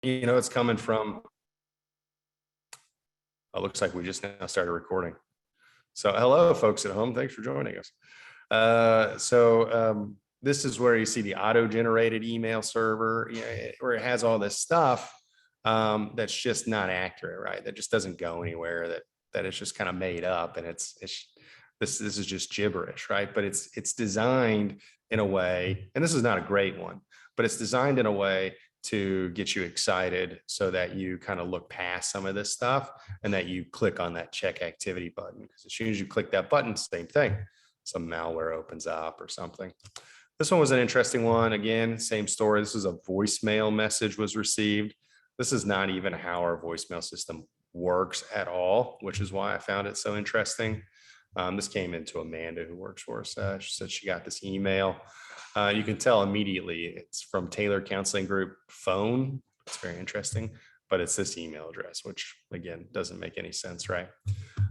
it's coming from. It looks like we just now started recording. So hello, folks at home. Thanks for joining us. This is where you see the auto-generated email server, where it has all this stuff that's just not accurate, right? That just doesn't go anywhere. That it's just kind of made up, and this is just gibberish, right? But it's designed in a way, and this is not a great one, but it's designed in a way to get you excited so that you kind of look past some of this stuff and that you click on that check activity button. Because as soon as you click that button, same thing, some malware opens up or something. This one was an interesting one. Again, same story. This is a voicemail message was received. This is not even how our voicemail system works at all, which is why I found it so interesting. This came into Amanda, who works for us. She said she got this email. You can tell immediately it's from Taylor Counseling Group phone. It's very interesting, but it's this email address, which again, doesn't make any sense, right?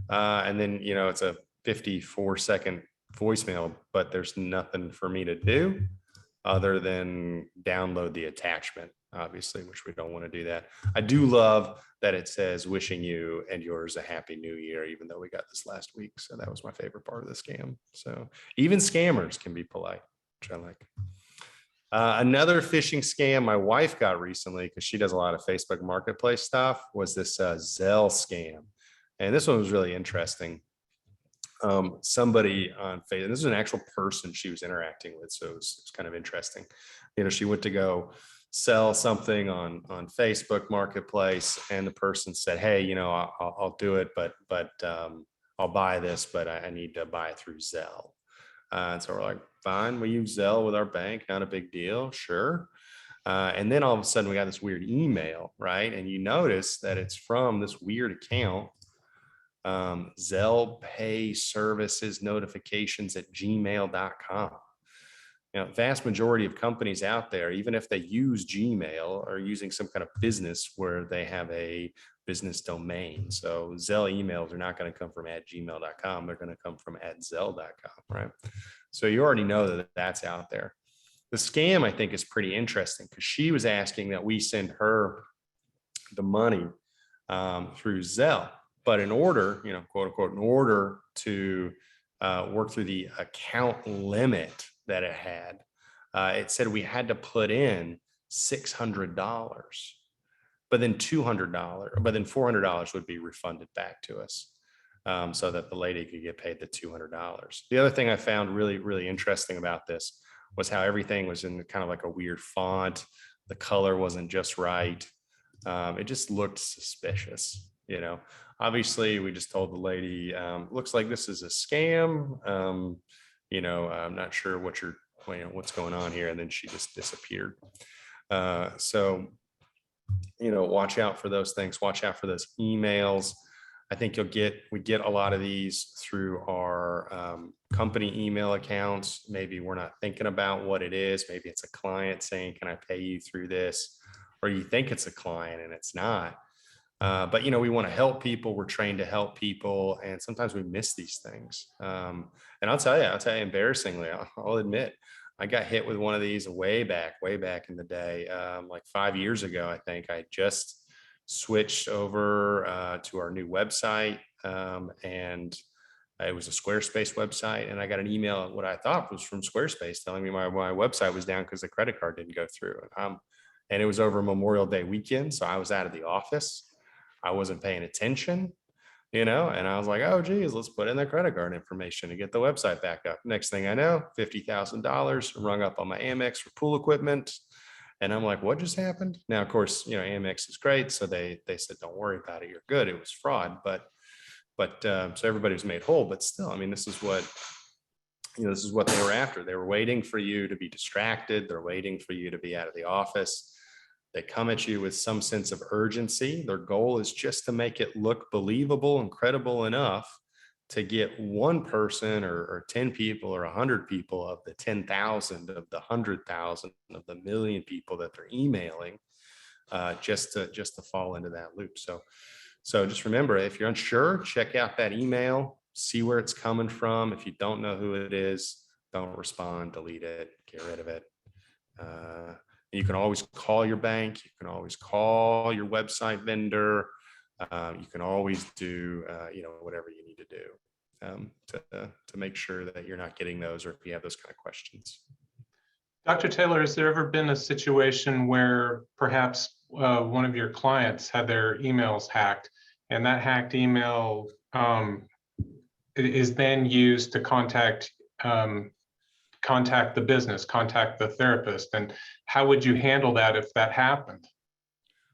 And then, it's a 54-second voicemail, but there's nothing for me to do other than download the attachment, obviously, which we don't want to do that. I do love that it says wishing you and yours a happy new year, even though we got this last week. So that was my favorite part of the scam. So even scammers can be polite, which I like. Another phishing scam my wife got recently, because she does a lot of Facebook Marketplace stuff, was this Zelle scam. And this one was really interesting. Somebody on Facebook, this is an actual person she was interacting with, so it's kind of interesting. She went to go sell something on Facebook Marketplace, and the person said, "Hey, I'll do it, but I'll buy this, but I need to buy it through Zelle." And so we're like, "Fine, we use Zelle with our bank, not a big deal, sure." And then all of a sudden we got this weird email, right? And you notice that it's from this weird account, Zelle Pay Services Notifications at gmail.com. Vast majority of companies out there, even if they use Gmail, are using some kind of business where they have a business domain. So Zelle emails are not going to come from @gmail.com. They're going to come from @zelle.com, right? So you already know that that's out there. The scam, I think, is pretty interesting, because she was asking that we send her the money through Zelle. But in order, quote unquote, in order to work through the account limit that it had, it said we had to put in $600, but then $400 would be refunded back to us, so that the lady could get paid the $200. The other thing I found really, really interesting about this was how everything was in kind of like a weird font. The color wasn't just right. It just looked suspicious, Obviously, we just told the lady, looks like this is a scam. I'm not sure what's going on here. And then she just disappeared. So, watch out for those things. Watch out for those emails. I think we get a lot of these through our company email accounts. Maybe we're not thinking about what it is. Maybe it's a client saying, "Can I pay you through this?" Or you think it's a client and it's not. But we want to help people. We're trained to help people, and sometimes we miss these things. And I'll tell you, embarrassingly, I'll admit, I got hit with one of these way back in the day, like 5 years ago. I think I just switched over to our new website, and it was a Squarespace website, and I got an email, what I thought was from Squarespace, telling me my website was down because the credit card didn't go through. And it was over Memorial Day weekend, so I was out of the office. I wasn't paying attention, and I was like, "Oh, geez, let's put in the credit card information to get the website back up." Next thing I know, $50,000 rung up on my Amex for pool equipment. And I'm like, "What just happened?" Now, of course, Amex is great. So they said, "Don't worry about it. You're good. It was fraud." But so everybody was made whole. But still, this is what they were after. They were waiting for you to be distracted. They're waiting for you to be out of the office. They come at you with some sense of urgency. Their goal is just to make it look believable and credible enough to get one person or 10 people or 100 people of the 10,000, of the 100,000, of the million people that they're emailing, just to fall into that loop. So just remember, if you're unsure, check out that email, see where it's coming from. If you don't know who it is, don't respond, delete it, get rid of it. You can always call your bank. You can always call your website vendor. You can always do, whatever you need to do to make sure that you're not getting those, or if you have those kind of questions. Dr. Taylor, has there ever been a situation where perhaps one of your clients had their emails hacked, and that hacked email is then used to contact the business, contact the therapist? And how would you handle that if that happened?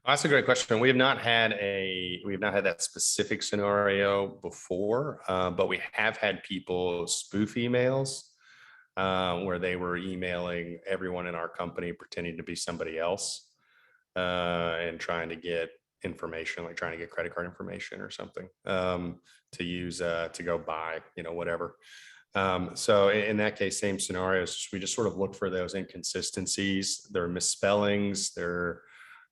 That's a great question. We have not had that specific scenario before, but we have had people spoof emails where they were emailing everyone in our company pretending to be somebody else and trying to get information, like trying to get credit card information or something to use to go buy, whatever. So in that case, same scenarios, we just sort of look for those inconsistencies, their misspellings, their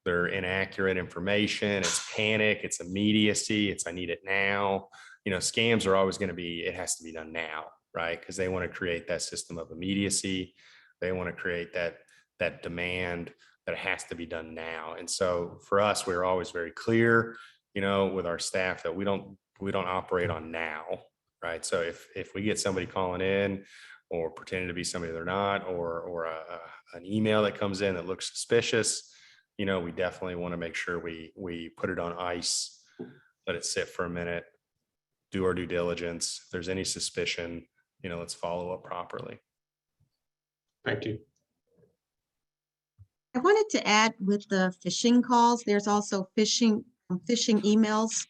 inaccurate information. It's panic, it's immediacy, it's I need it now. Scams are always going to be, it has to be done now, right? Because they want to create that system of immediacy. They want to create that demand that it has to be done now. And so for us, we're always very clear, with our staff that we don't operate on now, right? So if we get somebody calling in or pretending to be somebody they're not, or an email that comes in that looks suspicious, we definitely want to make sure we put it on ice, let it sit for a minute, do our due diligence. If there's any suspicion, let's follow up properly. Thank you. I wanted to add with the phishing calls, there's also phishing emails.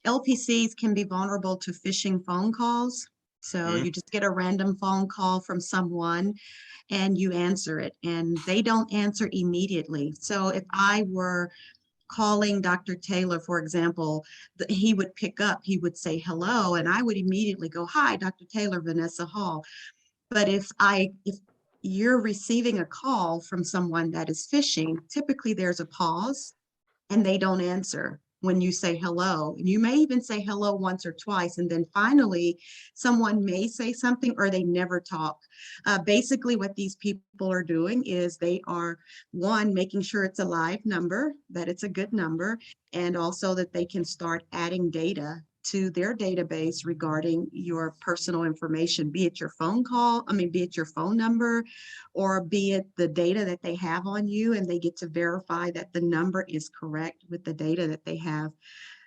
LPCs can be vulnerable to phishing phone calls. So you just get a random phone call from someone and you answer it, and they don't answer immediately. So if I were calling Dr. Taylor, for example, he would pick up, he would say hello, and I would immediately go, "Hi, Dr. Taylor, Vanessa Hall." But if you're receiving a call from someone that is phishing, typically there's a pause and they don't answer when you say hello. And you may even say hello once or twice, and then finally someone may say something or they never talk. Basically what these people are doing is they are, one, making sure it's a live number, that it's a good number, and also that they can start adding data to their database regarding your personal information, be it your be it your phone number, or be it the data that they have on you, and they get to verify that the number is correct with the data that they have.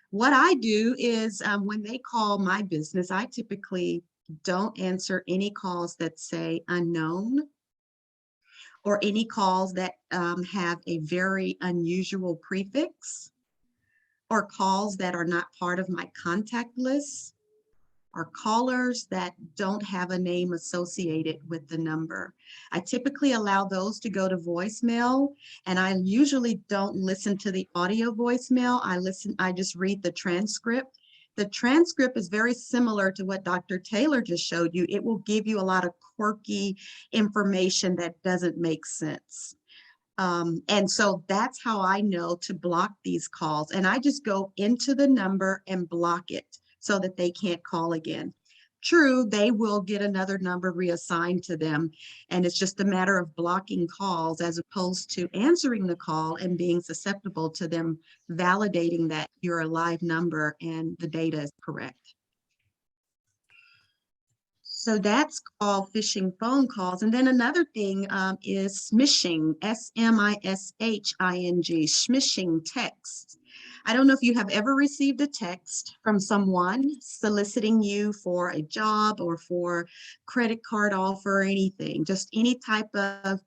What I do is when they call my business, I typically don't answer any calls that say unknown, or any calls that have a very unusual prefix, or calls that are not part of my contact list, or callers that don't have a name associated with the number. I typically allow those to go to voicemail, and I usually don't listen to the audio voicemail. I just read the transcript. The transcript is very similar to what Dr. Taylor just showed you. It will give you a lot of quirky information that doesn't make sense. And so that's how I know to block these calls. And I just go into the number and block it so that they can't call again. True, they will get another number reassigned to them, and it's just a matter of blocking calls as opposed to answering the call and being susceptible to them validating that you're a live number and the data is correct. So that's called phishing phone calls. And then another thing is smishing, S-M-I-S-H-I-N-G, smishing texts. I don't know if you have ever received a text from someone soliciting you for a job or for credit card offer or anything, just any type of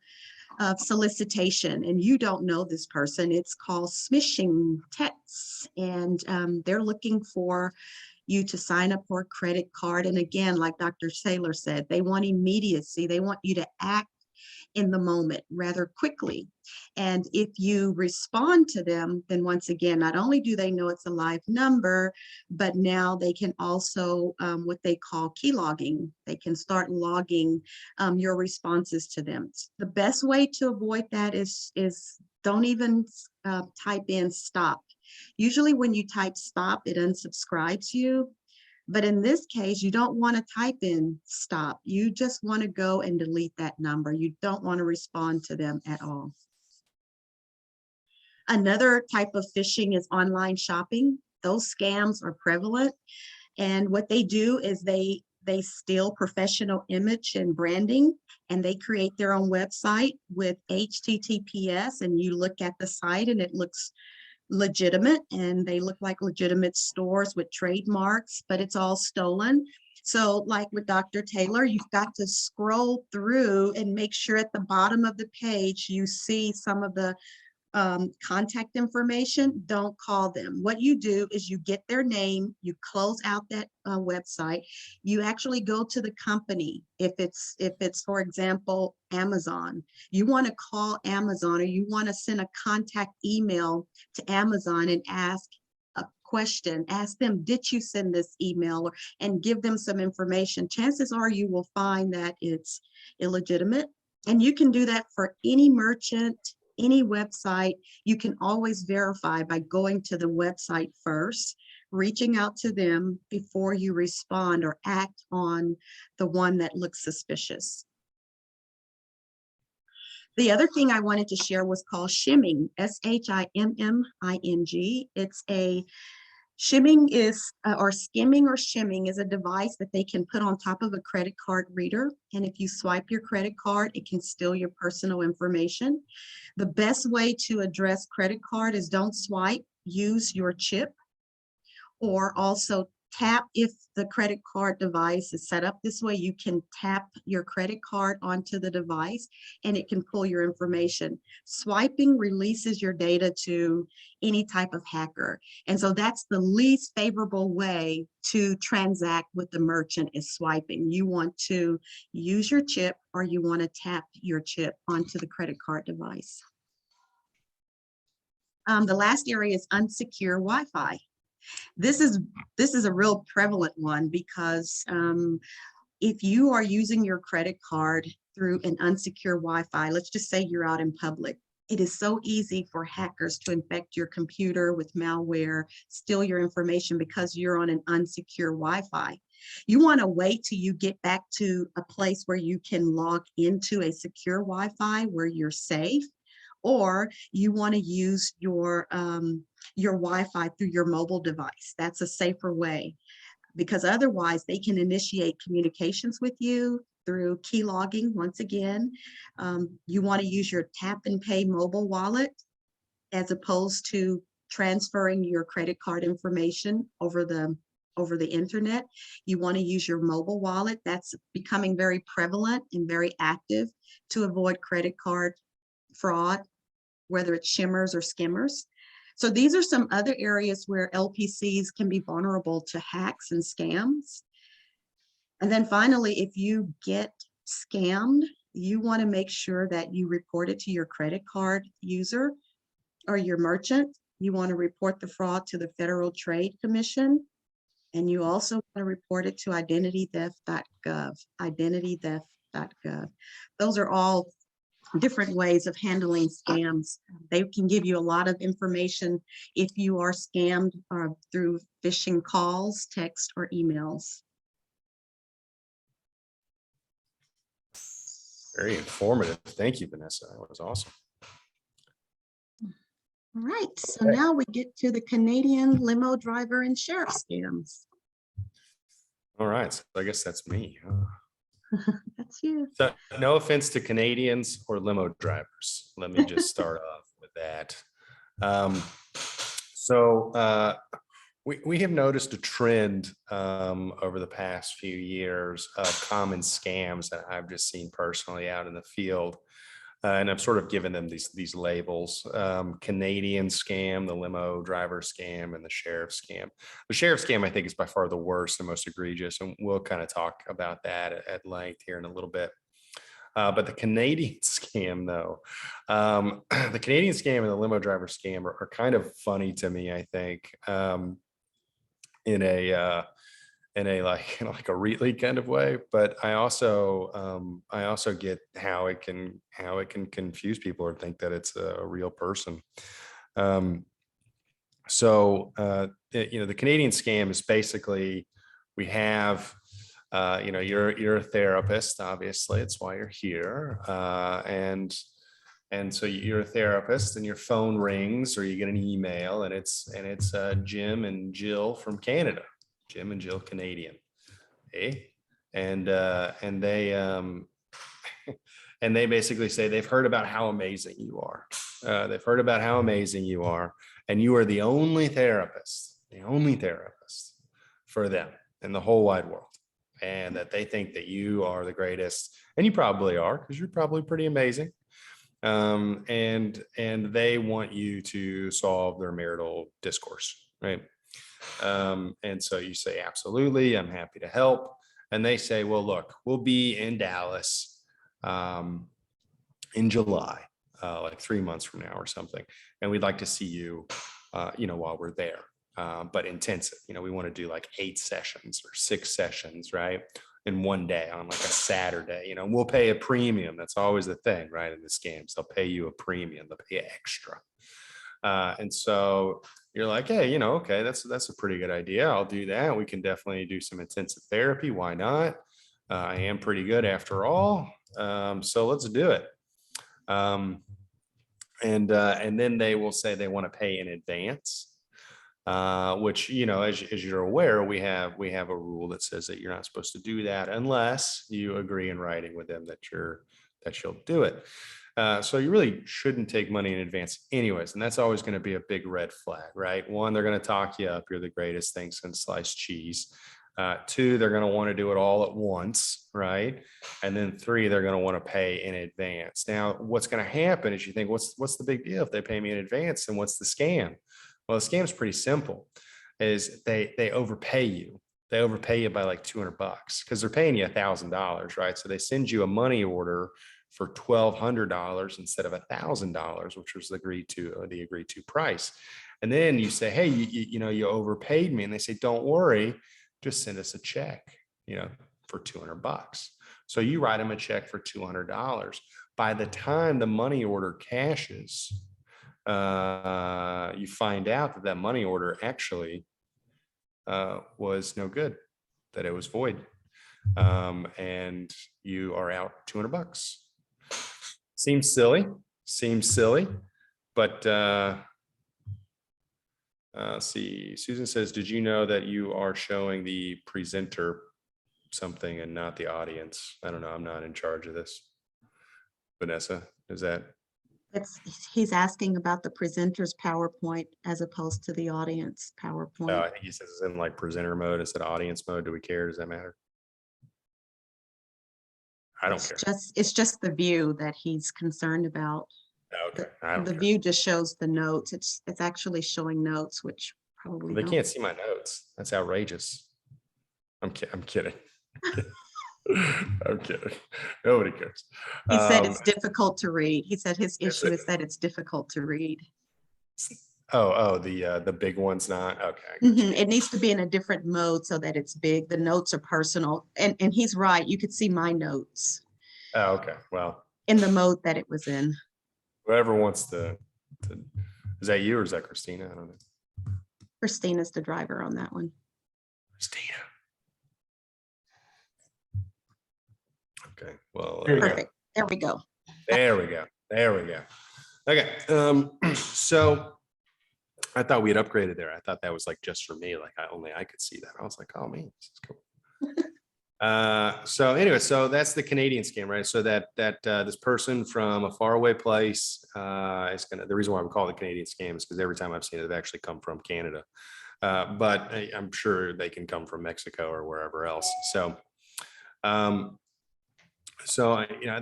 solicitation, and you don't know this person. It's called smishing texts, and they're looking for you to sign up for a credit card. And again, like Dr. Taylor said, they want immediacy. They want you to act in the moment rather quickly. And if you respond to them, then once again, not only do they know it's a live number, but now they can also what they call key logging. They can start logging your responses to them. The best way to avoid that is don't even type in stop. Usually when you type stop, it unsubscribes you. But in this case, you don't want to type in stop. You just want to go and delete that number. You don't want to respond to them at all. Another type of phishing is online shopping. Those scams are prevalent. And what they do is they steal professional image and branding, and they create their own website with HTTPS, and you look at the site and it looks legitimate, and they look like legitimate stores with trademarks, but it's all stolen. So like with Dr. Taylor, you've got to scroll through and make sure at the bottom of the page you see some of the contact information. Don't call them. What you do is you get their name, you close out that website, you actually go to the company. If it's for example Amazon, you want to call Amazon, or you want to send a contact email to Amazon and ask a question, ask them, did you send this email, and give them some information. Chances are you will find that it's illegitimate, and you can do that for any merchant, any website. You can always verify by going to the website first, reaching out to them before you respond or act on the one that looks suspicious. The other thing I wanted to share was called Shimming, SHIMMING. It's a Shimming is, or skimming or shimming is a device that they can put on top of a credit card reader. And if you swipe your credit card, it can steal your personal information. The best way to address credit card is don't swipe, use your chip, or also tap. If the credit card device is set up this way, you can tap your credit card onto the device and it can pull your information. Swiping releases your data to any type of hacker. And so that's the least favorable way to transact with the merchant, is swiping. You want to use your chip, or you want to tap your chip onto the credit card device. The last area is unsecure Wi-Fi. This is a real prevalent one, because if you are using your credit card through an unsecure Wi-Fi, let's just say you're out in public, it is so easy for hackers to infect your computer with malware, steal your information because you're on an unsecure Wi-Fi. You want to wait till you get back to a place where you can log into a secure Wi-Fi where you're safe, or you want to use your Wi-Fi through your mobile device. That's a safer way, because otherwise they can initiate communications with you through key logging. Once again, you want to use your tap and pay mobile wallet as opposed to transferring your credit card information over the internet. You want to use your mobile wallet. That's becoming very prevalent and very active to avoid credit card fraud, whether it's shimmers or skimmers. So these are some other areas where LPCs can be vulnerable to hacks and scams. And then finally, if you get scammed, you want to make sure that you report it to your credit card user or your merchant. You want to report the fraud to the Federal Trade Commission. And you also want to report it to identitytheft.gov, identitytheft.gov. Those are all different ways of handling scams. They can give you a lot of information if you are scammed through phishing calls, text, or emails. Very informative. Thank you, Vanessa. That was awesome. All right, so now we get to the Canadian limo driver and sheriff scams. All right, so I guess that's me. That's you. So no offense to Canadians or limo drivers. Let me just start off with that. We have noticed a trend over the past few years of common scams that I've just seen personally out in the field. And I've sort of given them these labels: Canadian scam, the limo driver scam, and the sheriff scam. The sheriff scam, I think, is by far the worst and most egregious, and we'll kind of talk about that at length here in a little bit. But the Canadian scam, though, the Canadian scam and the limo driver scam are kind of funny to me, I think, in a like a really kind of way. But I also get how it can confuse people or think that it's a real person. The Canadian scam is basically, we have you're a therapist, obviously, it's why you're here, and And so you're a therapist and your phone rings or you get an email and it's Jim and Jill from Canada, Jim and Jill Canadian. Hey, and they and they basically say they've heard about how amazing you are. They've heard about how amazing you are, and you are the only therapist for them in the whole wide world, and that they think that you are the greatest, and you probably are because you're probably pretty amazing. And they want you to solve their marital discourse, right? And so you say, absolutely, I'm happy to help. And they say, well, look, we'll be in Dallas in July, like 3 months from now or something. And we'd like to see you, while we're there, but intensive. We want to do like 8 sessions or 6 sessions, right? In one day on like a Saturday, we'll pay a premium. That's always the thing, right? In the scams, they'll pay you a premium, they'll pay you extra. And so you're like, hey, okay, that's a pretty good idea. I'll do that. We can definitely do some intensive therapy. Why not? I am pretty good after all. So let's do it. And then they will say they want to pay in advance. Which, as you're aware, we have a rule that says that you're not supposed to do that unless you agree in writing with them that you'll do it. So you really shouldn't take money in advance anyways. And that's always going to be a big red flag, right? 1, they're going to talk you up. You're the greatest thing since sliced cheese. 2, they're going to want to do it all at once, right? And then 3, they're going to want to pay in advance. Now, what's going to happen is you think, what's the big deal if they pay me in advance? And what's the scam? Well, the scam's pretty simple. Is they overpay you. They overpay you by like $200 because they're paying you $1,000, right? So they send you a money order for $1,200 instead of $1,000, which was the agreed to price. And then you say, hey, you overpaid me, and they say, don't worry, just send us a check, for $200. So you write them a check for $200. By the time the money order cashes, you find out that money order actually was no good, that it was void, and you are out $200. Seems silly, but see, Susan says, did you know that you are showing the presenter something and not the audience? I don't know. I'm not in charge of this. Vanessa, is that? He's asking about the presenter's PowerPoint as opposed to the audience PowerPoint. I think he says it's in like presenter mode instead of audience mode. Do we care? Does that matter? I don't care. It's just the view that he's concerned about. Okay. The view just shows the notes. It's actually showing notes, which probably they can't see my notes. That's outrageous. I'm kidding. I'm kidding. Nobody cares. He said it's difficult to read. He said his issue is that it's difficult to read. The big one's not okay. It needs to be in a different mode so that it's big. The notes are personal, and he's right. You could see my notes. Oh, okay. Well, in the mode that it was in. Whoever wants to is that you or is that Christina? I don't know. Christina's the driver on that one. Christina. Okay. Well, perfect. There we go. There we go. Okay. So I thought we had upgraded there. I thought that was like just for me. Like I could see that. I was like, oh man, this is cool. So anyway, so that's the Canadian scam, right? So that this person from a faraway place is the reason why we call it the Canadian scam is because every time I've seen it, they've actually come from Canada. But I'm sure they can come from Mexico or wherever else. So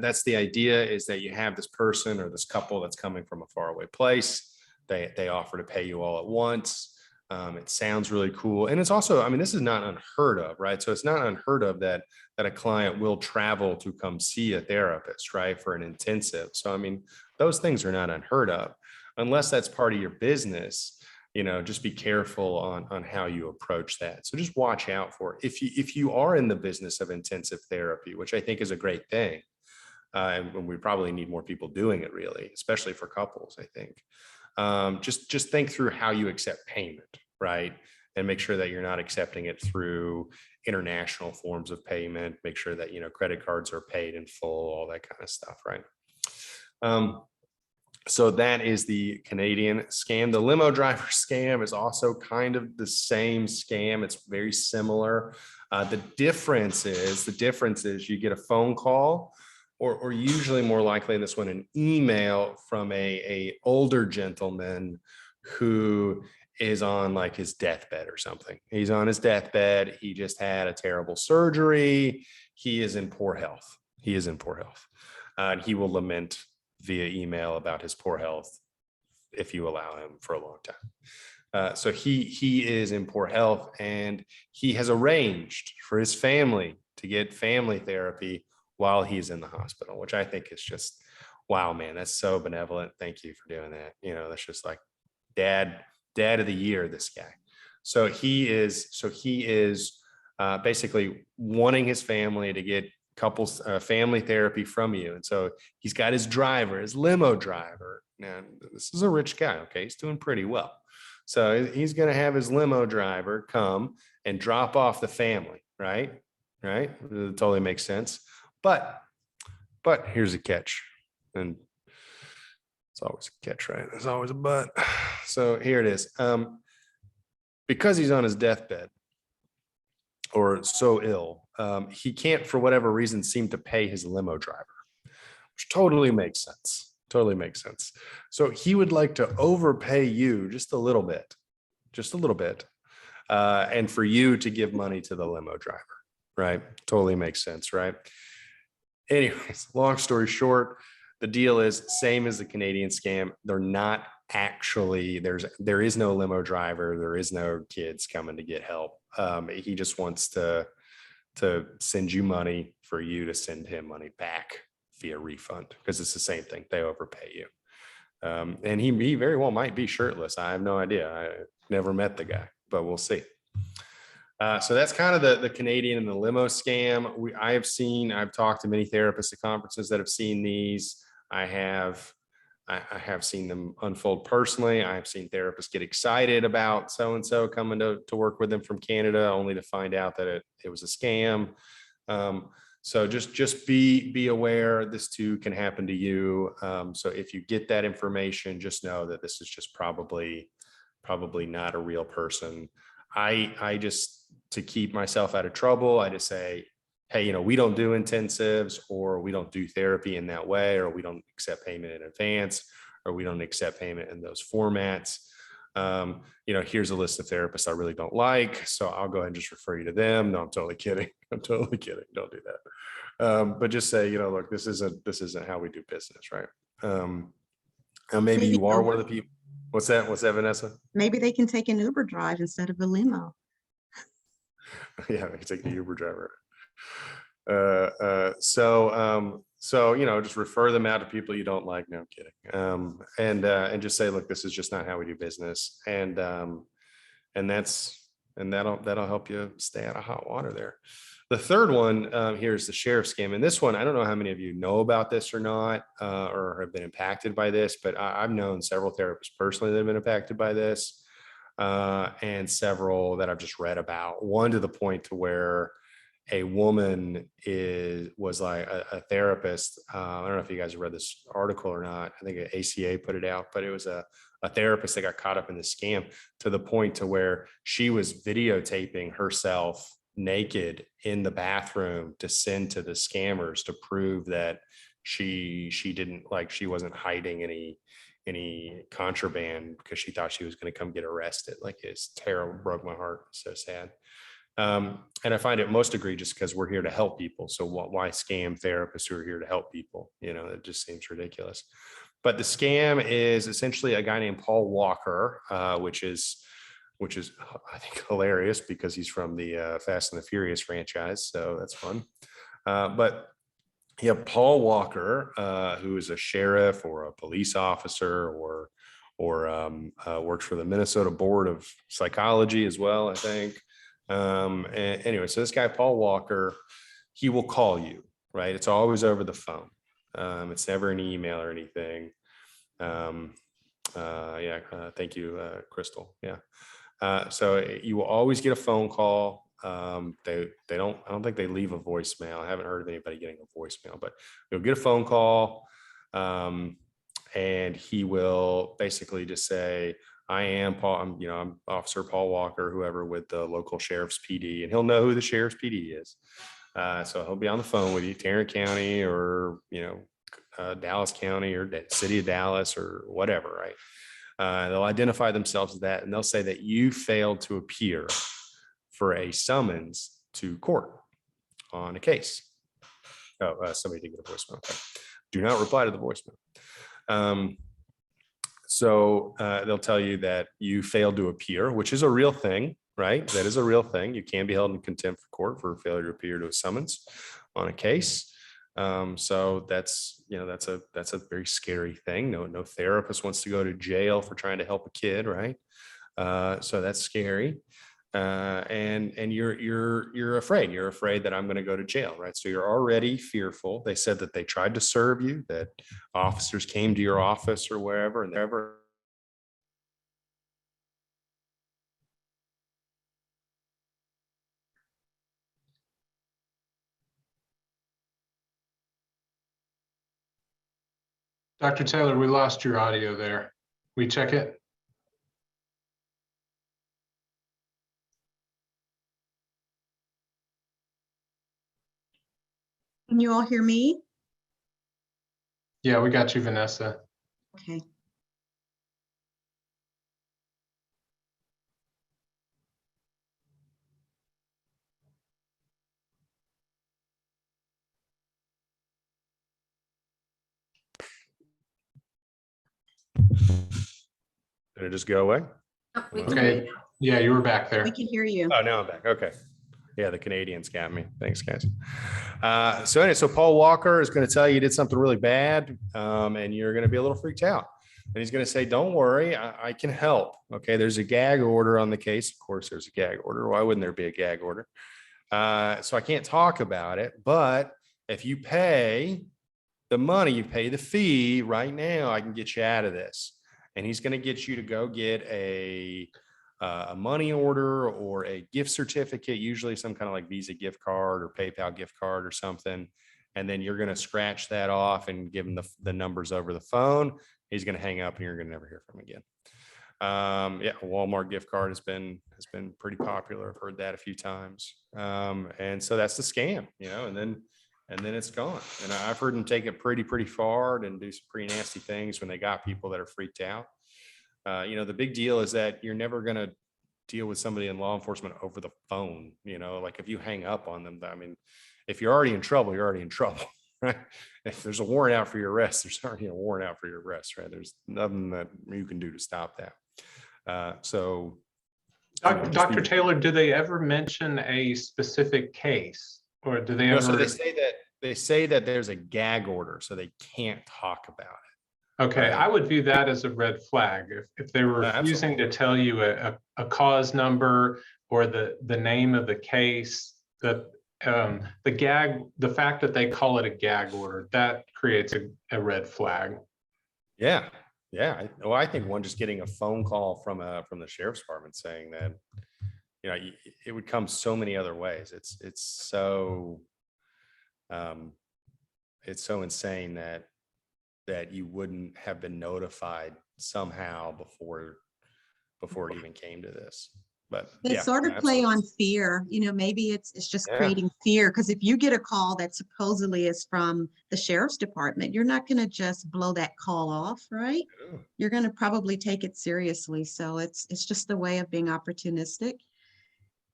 that's the idea, is that you have this person or this couple that's coming from a faraway place. They offer to pay you all at once. It sounds really cool. And it's also, this is not unheard of, right? So it's not unheard of that a client will travel to come see a therapist, right? For an intensive. So, those things are not unheard of unless that's part of your business. Just be careful on how you approach that. So just watch out for it. If you are in the business of intensive therapy, which I think is a great thing, and we probably need more people doing it, really, especially for couples, I think. Just think through how you accept payment, right? And make sure that you're not accepting it through international forms of payment. Make sure that, credit cards are paid in full, all that kind of stuff, right? So that is the Canadian scam. The limo driver scam is also kind of the same scam. It's very similar. The difference is you get a phone call, or usually more likely in this one, an email from a older gentleman who is on like his deathbed or something. He's on his deathbed. He just had a terrible surgery. He is in poor health. And he will lament via email about his poor health if you allow him for a long time. So he is in poor health, and he has arranged for his family to get family therapy while he's in the hospital, which I think is just, wow, man, that's so benevolent. Thank you for doing that. You know, that's just like dad of the year, this guy. So he is basically wanting his family to get couples family therapy from you. And so he's got his driver, his limo driver. Now, this is a rich guy. Okay. He's doing pretty well. So he's going to have his limo driver come and drop off the family. Right. It totally makes sense. But here's a catch. And it's always a catch, right? There's always a but. So here it is. Because he's on his deathbed or so ill, he can't, for whatever reason, seem to pay his limo driver, which totally makes sense. So he would like to overpay you just a little bit, and for you to give money to the limo driver, right? Totally makes sense, right? Anyways, long story short, the deal is same as the Canadian scam. They're not actually, there is no limo driver. There is no kids coming to get help. He just wants to send you money for you to send him money back via refund, because it's the same thing. They overpay you. And he very well might be shirtless. I have no idea. I never met the guy, but we'll see. So that's kind of the Canadian and the limo scam. I've talked to many therapists at conferences that have seen these. I have seen them unfold personally. I have seen therapists get excited about so-and-so coming to work with them from Canada, only to find out that it was a scam. So just be aware this too can happen to you. So if you get that information, just know that this is just probably not a real person. I just, to keep myself out of trouble, I just say, hey, we don't do intensives, or we don't do therapy in that way, or we don't accept payment in advance, or we don't accept payment in those formats. Here's a list of therapists I really don't like, so I'll go ahead and just refer you to them. No, I'm totally kidding. Don't do that. But just say, look, this isn't how we do business, right? And maybe you are one of the people. What's that, Vanessa? Maybe they can take an Uber drive instead of a limo. Yeah, they can take the Uber driver. So just refer them out to people you don't like. No, I'm kidding. And just say, look, this is just not how we do business. And that'll help you stay out of hot water there. The third one here is the sheriff scam. And this one, I don't know how many of you know about this or not, or have been impacted by this, but I've known several therapists personally that have been impacted by this, and several that I've just read about. One to the point to where a woman was like a therapist. I don't know if you guys have read this article or not. I think ACA put it out, but it was a therapist that got caught up in the scam to the point to where she was videotaping herself naked in the bathroom to send to the scammers to prove that she wasn't hiding any contraband, because she thought she was going to come get arrested. Like, it's terrible, broke my heart. So sad. And I find it most egregious because we're here to help people. So why scam therapists who are here to help people? It just seems ridiculous. But the scam is essentially a guy named Paul Walker, which is I think hilarious because he's from the Fast and the Furious franchise. So that's fun. But you have Paul Walker, who is a sheriff or a police officer or works for the Minnesota Board of Psychology as well, I think. Anyway, so this guy, Paul Walker, he will call you, right? It's always over the phone. It's never an email or anything. Thank you, Crystal. Yeah. So you will always get a phone call. I don't think they leave a voicemail. I haven't heard of anybody getting a voicemail, but you'll get a phone call. and he will basically just say, I am Paul, I'm Officer Paul Walker, whoever, with the local sheriff's PD, and he'll know who the sheriff's PD is. So he'll be on the phone with you, Tarrant County or, Dallas County or city of Dallas or whatever, right? They'll identify themselves as that, and they'll say that you failed to appear for a summons to court on a case. Oh, somebody did get a voicemail. Okay. Do not reply to the voicemail. So they'll tell you that you failed to appear, which is a real thing, right? That is a real thing. You can be held in contempt of court for failure to appear to a summons on a case. So that's a very scary thing. No therapist wants to go to jail for trying to help a kid, right? So that's scary. And you're afraid. You're afraid that I'm going to go to jail, right? So you're already fearful. They said that they tried to serve you, that officers came to your office or wherever, and wherever. Dr. Taylor, we lost your audio there. We check it? Can you all hear me? Yeah, we got you, Vanessa. Okay. Did it just go away? Okay. Yeah, you were back We there. can hear you. Oh, now I'm back. Okay. Yeah, the Canadians got me. Thanks, guys. So anyway, so Paul Walker is going to tell you did something really bad, and you're going to be a little freaked out. And he's going to say, don't worry, I can help. Okay, there's a gag order on the case. Of course, there's a gag order. Why wouldn't there be a gag order? So I can't talk about it, but if you pay the money, you pay the fee right now, I can get you out of this. And he's going to get you to go get a money order or a gift certificate, usually some kind of like Visa gift card or PayPal gift card or something. And then you're going to scratch that off and give him the numbers over the phone. He's going to hang up and you're going to never hear from him again. Yeah, a Walmart gift card has been pretty popular. I've heard that a few times. And so that's the scam, and then it's gone. And I've heard them take it pretty far and do some pretty nasty things when they got people that are freaked out. The big deal is that you're never going to deal with somebody in law enforcement over the phone. Like if you hang up on them, I mean, if you're already in trouble, you're already in trouble, right? If there's a warrant out for your arrest, there's already a warrant out for your arrest, right? There's nothing that you can do to stop that. Dr. Taylor, do they ever mention a specific case, or do they ever? So they say that there's a gag order, so they can't talk about it. Okay, I would view that as a red flag. If they were refusing to tell you a cause number or the name of the case, that the fact that they call it a gag order, that creates a red flag. Yeah. I think one just getting a phone call from the sheriff's department saying that, it would come so many other ways. It's so insane that you wouldn't have been notified somehow before it even came to this. But They sort of play on fear, maybe it's just creating fear, because if you get a call that supposedly is from the sheriff's department, you're not going to just blow that call off, right? Yeah. You're going to probably take it seriously. So it's just a way of being opportunistic,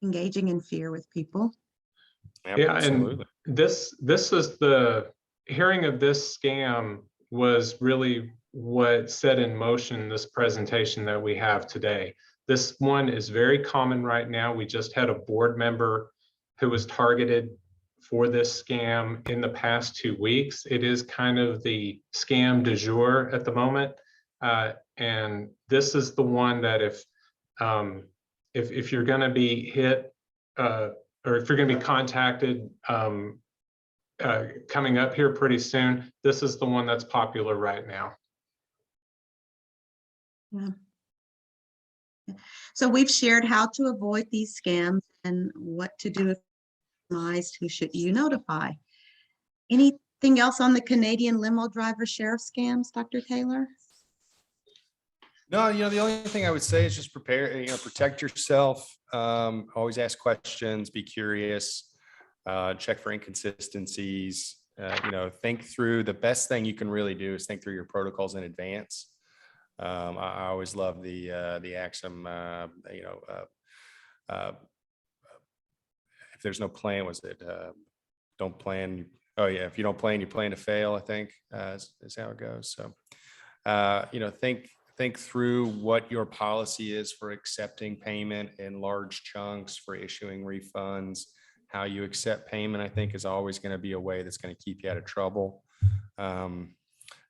engaging in fear with people. Absolutely. And this is the hearing of this scam was really what set in motion this presentation that we have today. This one is very common right now. We just had a board member who was targeted for this scam in the past 2 weeks. It is kind of the scam du jour at the moment. And this is the one that if you're going to be hit or if you're going to be contacted coming up here pretty soon, this is the one that's popular right now. Yeah. So we've shared how to avoid these scams and what to do if compromised, who should you notify. Any Anything else on the Canadian limo driver sheriff scams, Dr. Taylor? No, the only thing I would say is just prepare, protect yourself. Always ask questions, be curious, check for inconsistencies. Think through. The best thing you can really do is think through your protocols in advance. I always love the axiom, if there's no plan, was it don't plan? Oh yeah, if you don't plan, you plan to fail, I think is how it goes. So, think through what your policy is for accepting payment in large chunks, for issuing refunds. How you accept payment, I think, is always going to be a way that's going to keep you out of trouble.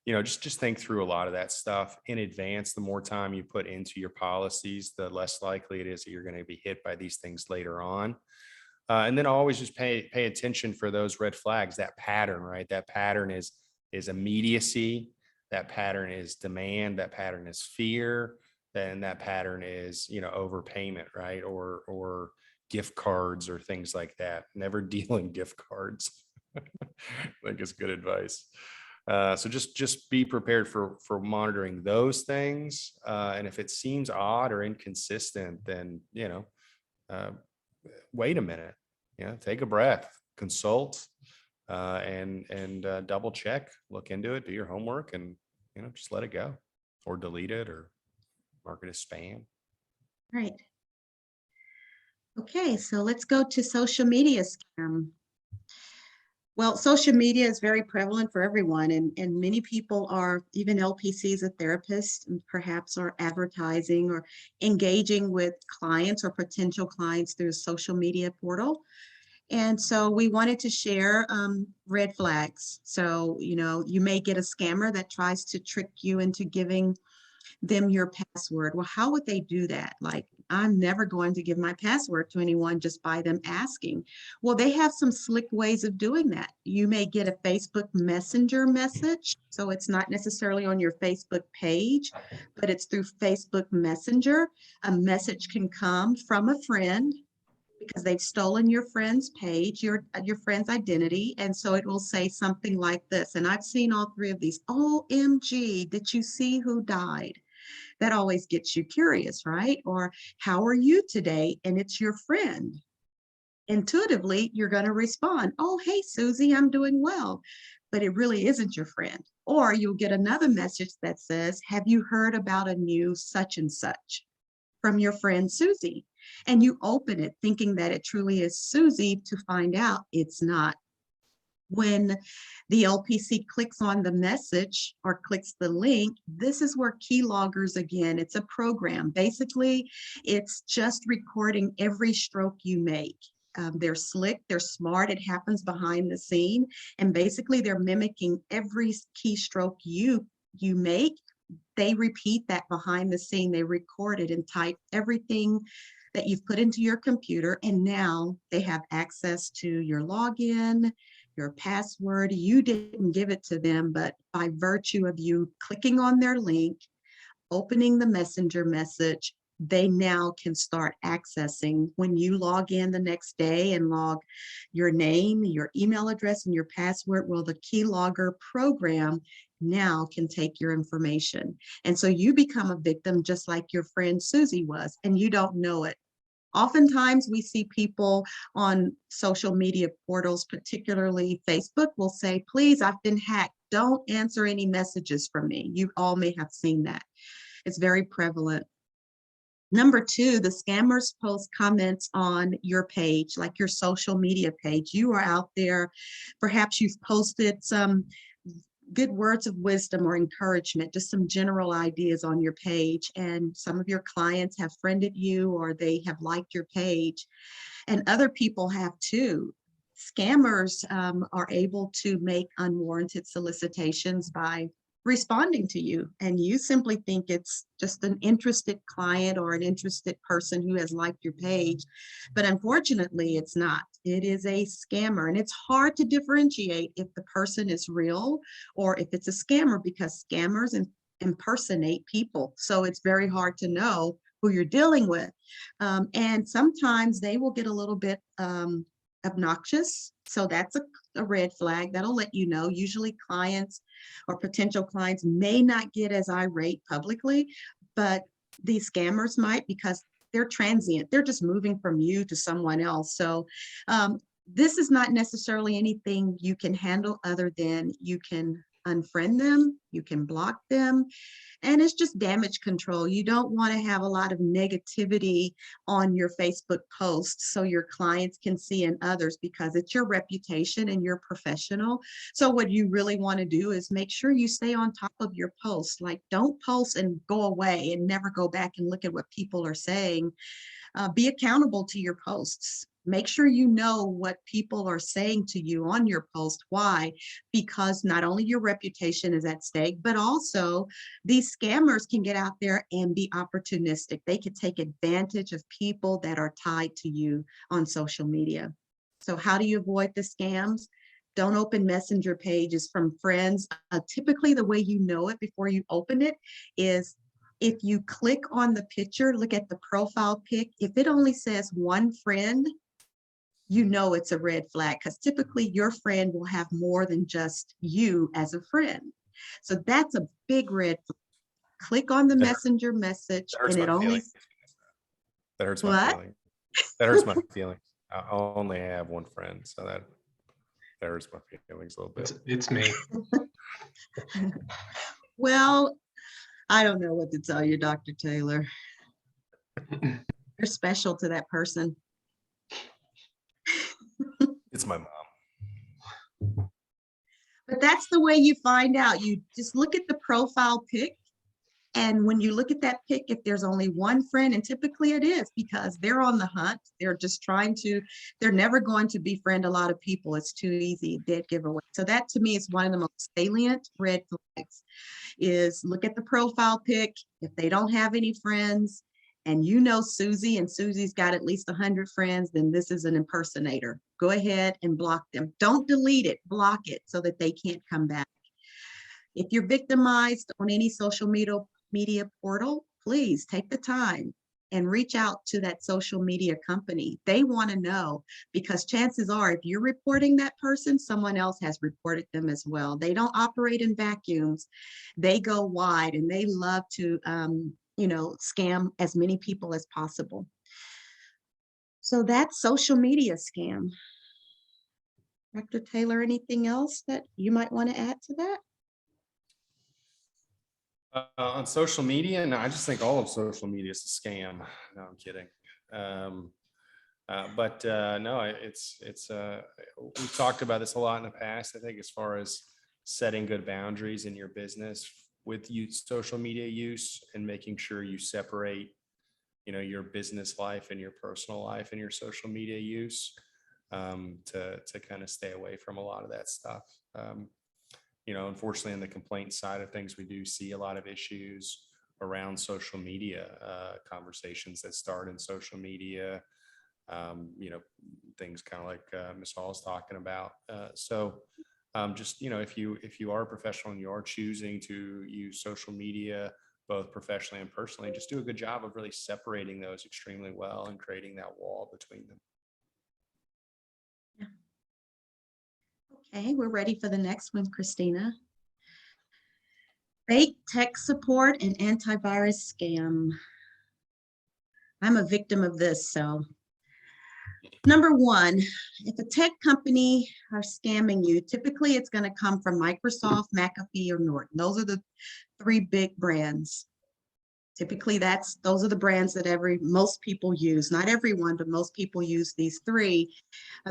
Just think through a lot of that stuff in advance. The more time you put into your policies, the less likely it is that you're going to be hit by these things later on. And then always just pay attention for those red flags, that pattern, right? That pattern is immediacy. That pattern is demand. That pattern is fear. Then that pattern is, overpayment, right? Or gift cards or things like that. Never deal in gift cards. I think it's good advice. So just be prepared for monitoring those things. And if it seems odd or inconsistent, then, wait a minute, take a breath, consult, and double check, look into it, do your homework, and, just let it go or delete it or mark it as spam. Right. Okay, so let's go to social media scam. Well, social media is very prevalent for everyone, and many people are, even LPCs, a therapist, and perhaps are advertising or engaging with clients or potential clients through a social media portal. And so we wanted to share red flags. So, you may get a scammer that tries to trick you into giving them your password. Well, how would they do that? Like, I'm never going to give my password to anyone just by them asking. Well, they have some slick ways of doing that. You may get a Facebook Messenger message. So it's not necessarily on your Facebook page, but it's through Facebook Messenger. A message can come from a friend because they've stolen your friend's page, your friend's identity. And so it will say something like this. And I've seen all three of these. OMG, did you see who died? That always gets you curious, right? Or how are you today? And it's your friend. Intuitively, you're going to respond, oh, hey, Susie, I'm doing well. But it really isn't your friend. Or you'll get another message that says, have you heard about a new such and such from your friend Susie? And you open it thinking that it truly is Susie, to find out it's not. When the LPC clicks on the message or clicks the link, this is where keyloggers, again, it's a program. Basically, it's just recording every stroke you make. They're slick, they're smart, it happens behind the scene. And basically they're mimicking every keystroke you make. They repeat that behind the scene. They record it and type everything that you've put into your computer. And now they have access to your login, your password. You didn't give it to them, but by virtue of you clicking on their link, opening the messenger message, they now can start accessing. When you log in the next day and log your name, your email address, and your password, well, the keylogger program now can take your information. And so you become a victim just like your friend Susie was, and you don't know it. Oftentimes we see people on social media portals, particularly Facebook, will say, please, I've been hacked. Don't answer any messages from me. You all may have seen that. It's very prevalent. Number two, the scammers post comments on your page, like your social media page. You are out there, perhaps you've posted some good words of wisdom or encouragement, just some general ideas on your page. And some of your clients have friended you or they have liked your page, and other people have too. Scammers are able to make unwarranted solicitations by responding to you, and you simply think it's just an interested client or an interested person who has liked your page, but unfortunately it's not. It is a scammer, and it's hard to differentiate if the person is real or if it's a scammer, because scammers impersonate people, so it's very hard to know who you're dealing with. And sometimes they will get a little bit obnoxious. So that's a red flag. That'll let you know. Usually clients or potential clients may not get as irate publicly, but these scammers might, because they're transient. They're just moving from you to someone else. So this is not necessarily anything you can handle other than you can unfriend them, you can block them, and it's just damage control. You don't want to have a lot of negativity on your Facebook posts so your clients can see and others, because it's your reputation and you're professional. So what you really want to do is make sure you stay on top of your posts. Like, don't post and go away and never go back and look at what people are saying. Be accountable to your posts. Make sure you know what people are saying to you on your post. Why? Because not only your reputation is at stake, but also these scammers can get out there and be opportunistic. They can take advantage of people that are tied to you on social media. So how do you avoid the scams? Don't open messenger pages from friends. Typically, the way you know it before you open it is if you click on the picture, look at the profile pic. If it only says one friend, you know it's a red flag, because typically your friend will have more than just you as a friend. So that's a big red flag. Click on the messenger message and it only. That hurts my What? feelings. That hurts my feelings. I only have one friend, so that hurts my feelings a little bit. It's me. Well, I don't know what to tell you, Dr. Taylor. You're special to that person. It's my mom. But that's the way you find out. You just look at the profile pic. And when you look at that pic, if there's only one friend, and typically it is, because they're on the hunt, they're just trying to, they're never going to befriend a lot of people. It's too easy, dead giveaway. So that to me is one of the most salient red flags, is look at the profile pic. If they don't have any friends and you know Susie, and Susie's got at least 100 friends, then this is an impersonator. Go ahead and block them. Don't delete it, block it so that they can't come back. If you're victimized on any social media portal, please take the time and reach out to that social media company. They want to know, because chances are if you're reporting that person, someone else has reported them as well. They don't operate in vacuums. They go wide, and they love to scam as many people as possible. So that's social media scam. Dr. Taylor, anything else that you might want to add to that? On social media, no, I just think all of social media is a scam. No, I'm kidding. No, it's we've talked about this a lot in the past. I think as far as setting good boundaries in your business with social media use, and making sure you separate, your business life and your personal life and your social media use, to kind of stay away from a lot of that stuff. Unfortunately, in the complaint side of things, we do see a lot of issues around social media, conversations that start in social media, things kind of like Ms. Hall is talking about. If you are a professional and you are choosing to use social media, both professionally and personally, just do a good job of really separating those extremely well and creating that wall between them. Okay, we're ready for the next one, Christina. Fake tech support and antivirus scam. I'm a victim of this. So number one, if a tech company are scamming you, typically it's going to come from Microsoft, McAfee, or Norton. Those are the three big brands. Typically, those are the brands that most people use. Not everyone, but most people use these three.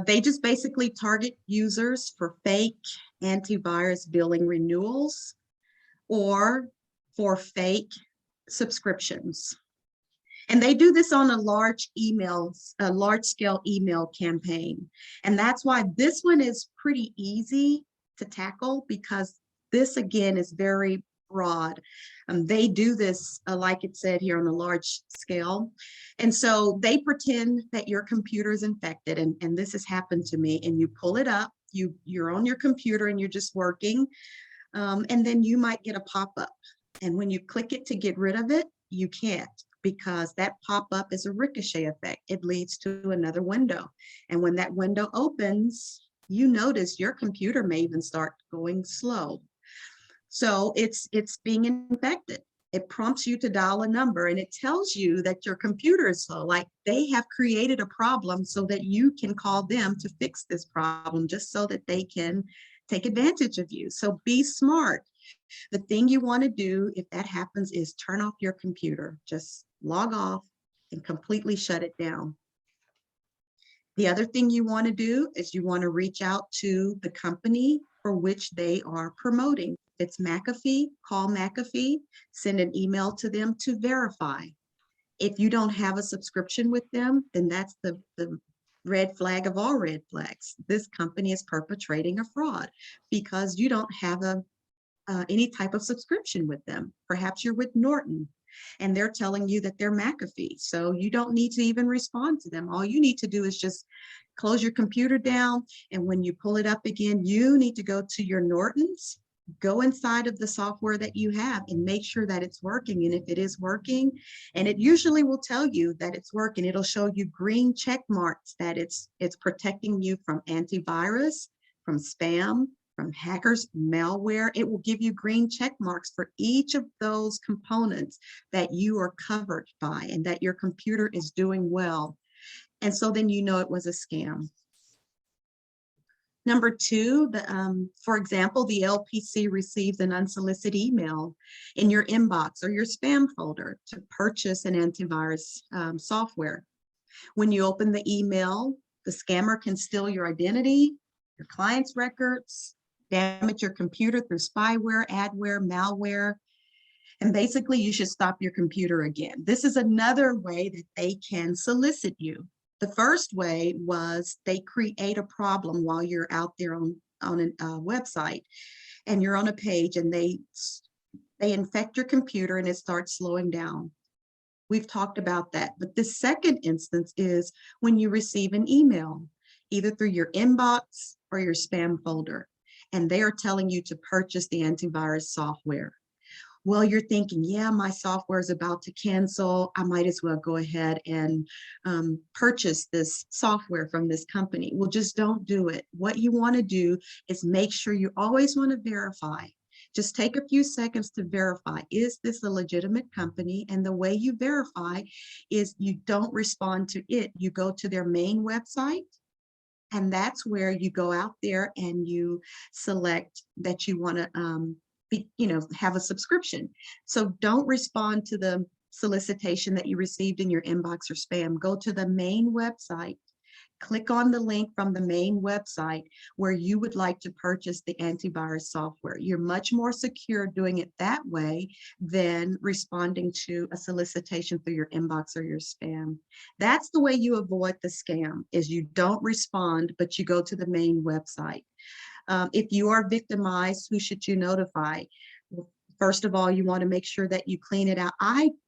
They just basically target users for fake antivirus billing renewals or for fake subscriptions. And they do this on a large scale email campaign. And that's why this one is pretty easy to tackle, because this again is very broad. They do this, like it said here, on a large scale. And so they pretend that your computer is infected. And this has happened to me. And you pull it up, you're on your computer and you're just working. And then you might get a pop-up. And when you click it to get rid of it, you can't. because that pop-up is a ricochet effect. It leads to another window. And when that window opens, you notice your computer may even start going slow. So it's being infected. It prompts you to dial a number and it tells you that your computer is slow, like they have created a problem so that you can call them to fix this problem, just so that they can take advantage of you. So be smart. The thing you want to do if that happens is turn off your computer. Just log off and completely shut it down. The other thing you want to do is you want to reach out to the company for which they are promoting. If it's McAfee, call McAfee, send an email to them to verify. If you don't have a subscription with them, then that's the red flag of all red flags. This company is perpetrating a fraud because you don't have any type of subscription with them. Perhaps you're with Norton and they're telling you that they're McAfee. So you don't need to even respond to them. All you need to do is just close your computer down. And when you pull it up again, you need to go to your Nortons, go inside of the software that you have and make sure that it's working. And if it is working, and it usually will tell you that it's working, it'll show you green check marks that it's protecting you from antivirus, from spam, from hackers, malware. It will give you green check marks for each of those components that you are covered by and that your computer is doing well. And so then you know it was a scam. Number two, for example, the LPC receives an unsolicited email in your inbox or your spam folder to purchase an antivirus software. When you open the email, the scammer can steal your identity, your client's records, damage your computer through spyware, adware, malware, and basically you should stop your computer again. This is another way that they can solicit you. The first way was they create a problem while you're out there on a website and you're on a page and they infect your computer and it starts slowing down. We've talked about that. But the second instance is when you receive an email, either through your inbox or your spam folder, and they are telling you to purchase the antivirus software. Well, you're thinking, yeah, my software is about to cancel. I might as well go ahead and purchase this software from this company. Well, just don't do it. What you want to do is make sure you always want to verify. Just take a few seconds to verify, is this a legitimate company? And the way you verify is you don't respond to it. You go to their main website. And that's where you go out there and you select that you want to have a subscription. So don't respond to the solicitation that you received in your inbox or spam. Go to the main website, click on the link from the main website where you would like to purchase the antivirus software. You're much more secure doing it that way than responding to a solicitation through your inbox or your spam. That's the way you avoid the scam, is you don't respond, but you go to the main website. If you are victimized, who should you notify? First of all, you want to make sure that you clean it out.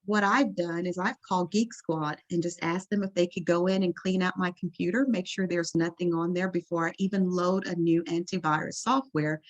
What I've done is I've called Geek Squad and just asked them if they could go in and clean out my computer, make sure there's nothing on there before I even load a new antivirus software.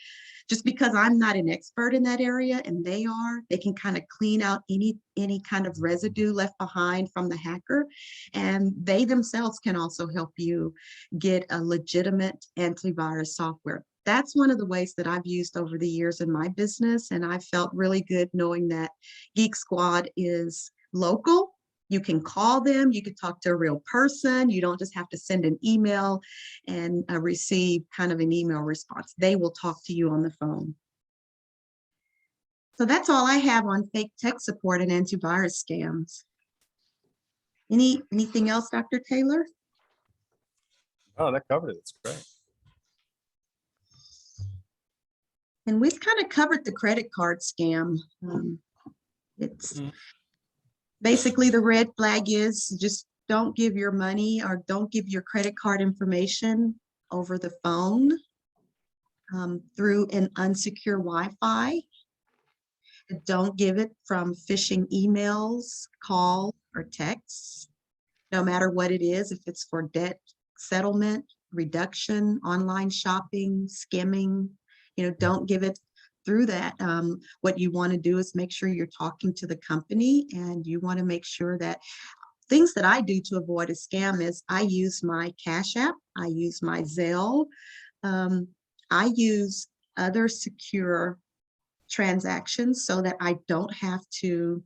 Just because I'm not an expert in that area and they are, they can kind of clean out any kind of residue left behind from the hacker. And they themselves can also help you get a legitimate antivirus software. That's one of the ways that I've used over the years in my business. And I felt really good knowing that Geek Squad is local. You can call them, you can talk to a real person. You don't just have to send an email and receive kind of an email response. They will talk to you on the phone. So that's all I have on fake tech support and antivirus scams. Anything else, Dr. Taylor? Oh, that covered it. It's great. And we've kind of covered the credit card scam. It's basically the red flag is just don't give your money or don't give your credit card information over the phone through an unsecure Wi-Fi. Don't give it from phishing emails, calls, or texts, no matter what it is, if it's for debt settlement, reduction, online shopping, skimming. Don't give it through that. What you want to do is make sure you're talking to the company, and you want to make sure that things that I do to avoid a scam is I use my Cash App, I use my Zelle, I use other secure transactions so that I don't have to,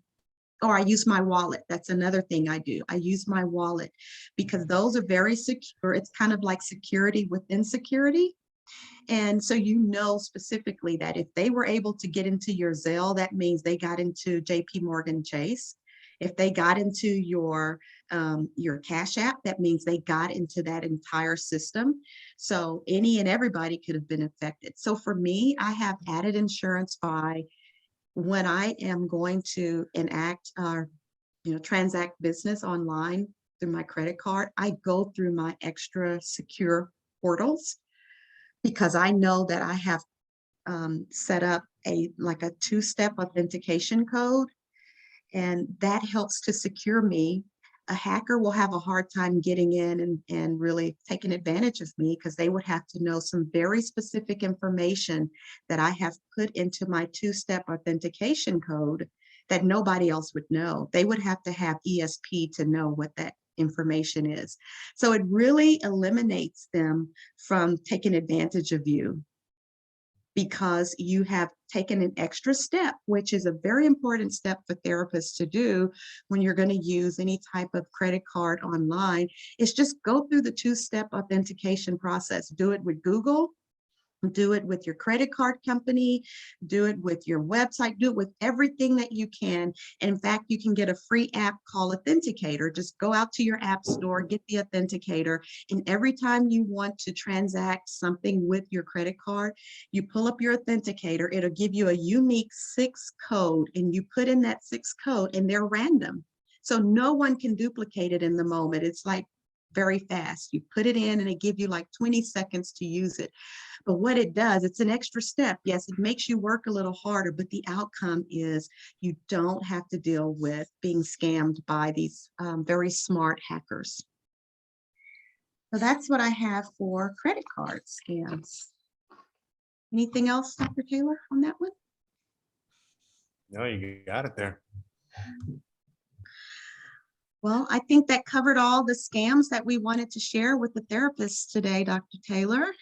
or I use my wallet. That's another thing I do. I use my wallet because those are very secure. It's kind of like security within security. And so you know specifically that if they were able to get into your Zelle, that means they got into JP Morgan Chase. If they got into your Cash App, that means they got into that entire system. So any and everybody could have been affected. So for me, I have added insurance by when I am going to enact or transact business online through my credit card, I go through my extra secure portals because I know that I have set up a two-step authentication code, and that helps to secure me. A hacker will have a hard time getting in and really taking advantage of me because they would have to know some very specific information that I have put into my two-step authentication code that nobody else would know. They would have to have ESP to know what that information is. So it really eliminates them from taking advantage of you because you have taken an extra step, which is a very important step for therapists to do when you're going to use any type of credit card online. Is just go through the two-step authentication process. Do it with Google. Do it with your credit card company, do it with your website, do it with everything that you can. And in fact, you can get a free app called Authenticator. Just go out to your app store, get the Authenticator, and every time you want to transact something with your credit card, you pull up your Authenticator, it'll give you a unique 6 code, and you put in that 6 code, and they're random. So no one can duplicate it in the moment. It's like very fast. You put it in and it gives you like 20 seconds to use it. But what it does, it's an extra step. Yes, it makes you work a little harder, but the outcome is you don't have to deal with being scammed by these very smart hackers. So that's what I have for credit card scams. Anything else, Dr. Taylor, on that one? No, you got it there. Well, I think that covered all the scams that we wanted to share with the therapists today, Dr. Taylor.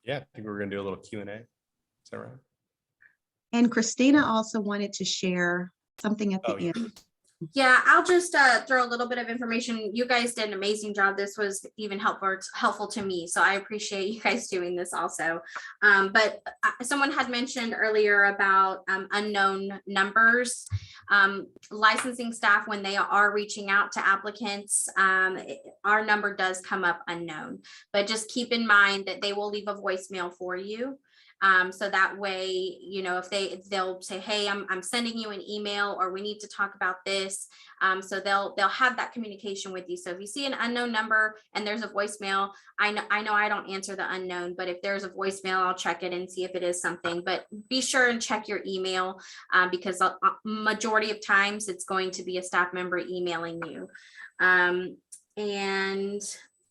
Yeah, I think we're going to do a little Q&A. Is that right? And Christina also wanted to share something at the end. Yeah, I'll just throw a little bit of information. You guys did an amazing job. This was even helpful to me. So I appreciate you guys doing this also. But someone had mentioned earlier about unknown numbers. Licensing staff, when they are reaching out to applicants, our number does come up unknown. But just keep in mind that they will leave a voicemail for you. So that way, you know, if they'll say, hey, I'm sending you an email, or we need to talk about this. So they'll have that communication with you. So if you see an unknown number and there's a voicemail, I know I don't answer the unknown, but if there's a voicemail, I'll check it and see if it is something. But be sure and check your email because majority of times it's going to be a staff member emailing you. And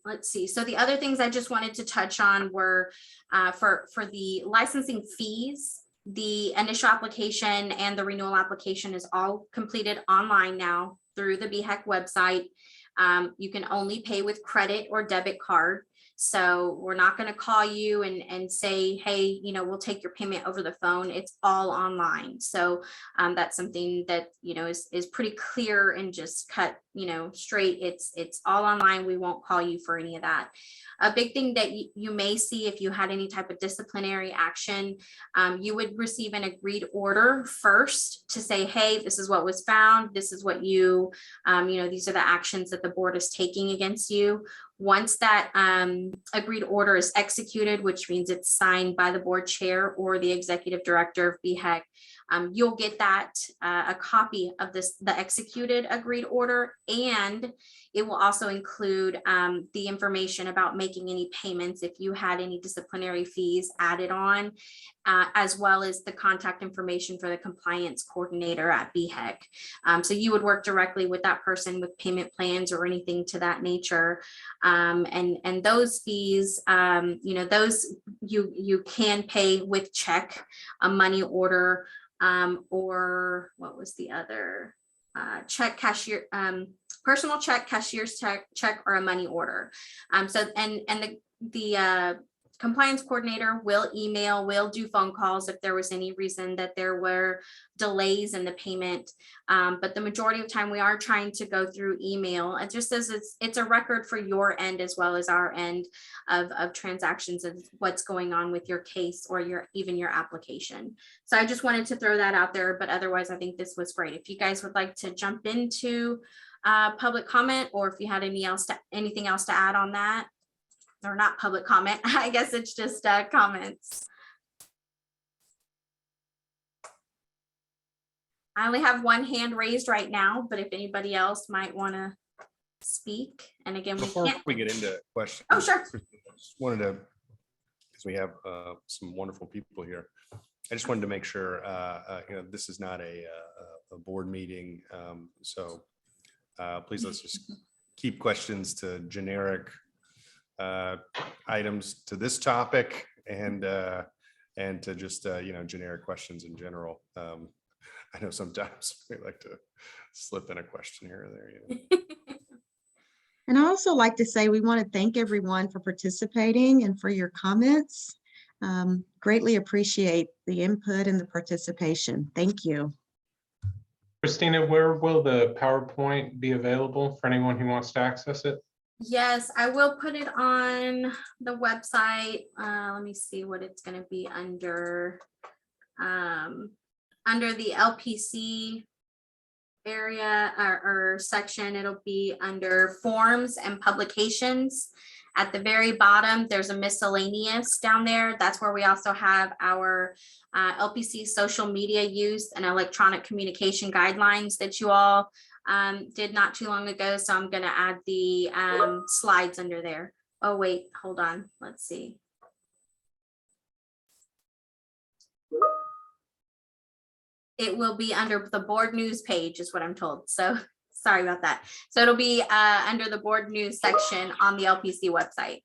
let's see. So the other things I just wanted to touch on were for the licensing fees, the initial application and the renewal application is all completed online now through the BHEC website. You can only pay with credit or debit card. So we're not going to call you and say, hey, you know, we'll take your payment over the phone. It's all online. So that's something that, you know, is pretty clear and just cut, you know, straight. It's all online. We won't call you for any of that. A big thing that you may see if you had any type of disciplinary action, you would receive an agreed order first to say, hey, this is what was found. This is what you know, these are the actions that the board is taking against you. Once that agreed order is executed, which means it's signed by the board chair or the executive director of BHEC, you'll get that a copy of the executed agreed order, and it will also include the information about making any payments if you had any disciplinary fees added on. as well as the contact information for the compliance coordinator at BHEC. So you would work directly with that person with payment plans or anything to that nature. And those fees, those you can pay with check, a money order, or what was the other? Check, cashier, personal check, cashier's check, or a money order. The compliance coordinator will email, will do phone calls if there was any reason that there were delays in the payment. But the majority of time we are trying to go through email. It just says it's a record for your end as well as our end of transactions of what's going on with your case or even your application. So I just wanted to throw that out there, but otherwise I think this was great. If you guys would like to jump into public comment, or if you had anything else to add on that. Or not public comment, I guess it's just comments. I only have one hand raised right now, but if anybody else might want to speak, and again, Before we get into questions. Oh, sure. I just wanted to, because we have some wonderful people here. I just wanted to make sure, this is not a board meeting. So please, let's just keep questions to generic items to this topic and to just generic questions in general. I know sometimes we like to slip in a question here or there. And I also like to say we want to thank everyone for participating and for your comments. Greatly appreciate the input and the participation. Thank you. Christina, where will the PowerPoint be available for anyone who wants to access it? Yes, I will put it on the website. Let me see what it's going to be under. Under the LPC area or section, it'll be under forms and publications. At the very bottom, there's a miscellaneous down there. That's where we also have our LPC social media use and electronic communication guidelines that you all did not too long ago. So I'm going to add the slides under there. Oh, wait, hold on. Let's see. It will be under the board news page is what I'm told. So sorry about that. So it'll be under the board news section on the LPC website.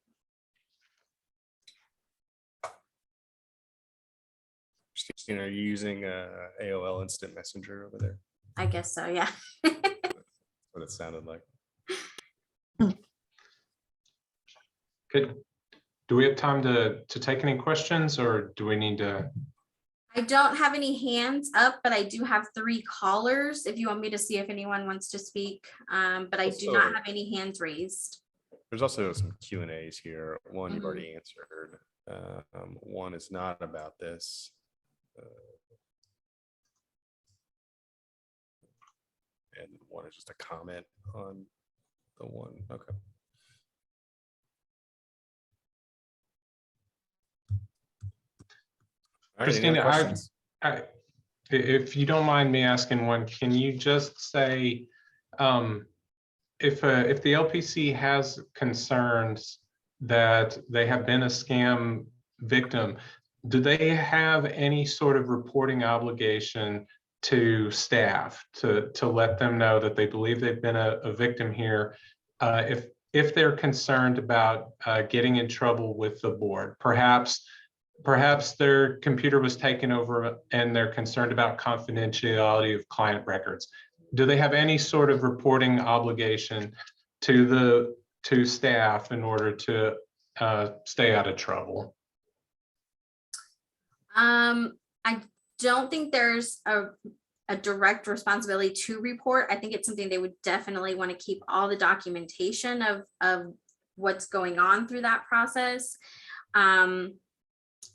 Christina, are you using AOL Instant Messenger over there? I guess so, yeah. What it sounded like. Good. Do we have time to take any questions, or do we need to? I don't have any hands up, but I do have 3 callers if you want me to see if anyone wants to speak. But I do not have any hands raised. There's also some Q&As here. One you've already answered. One is not about this. And one is just a comment on the one. Okay. All right, Christina, if you don't mind me asking one, can you just say if the LPC has concerns that they have been a scam victim, do they have any sort of reporting obligation to staff to let them know that they believe they've been a victim here if they're concerned about getting in trouble with the board? Perhaps their computer was taken over and they're concerned about confidentiality of client records. Do they have any sort of reporting obligation to staff in order to stay out of trouble? I don't think there's a direct responsibility to report. I think it's something they would definitely want to keep all the documentation of what's going on through that process.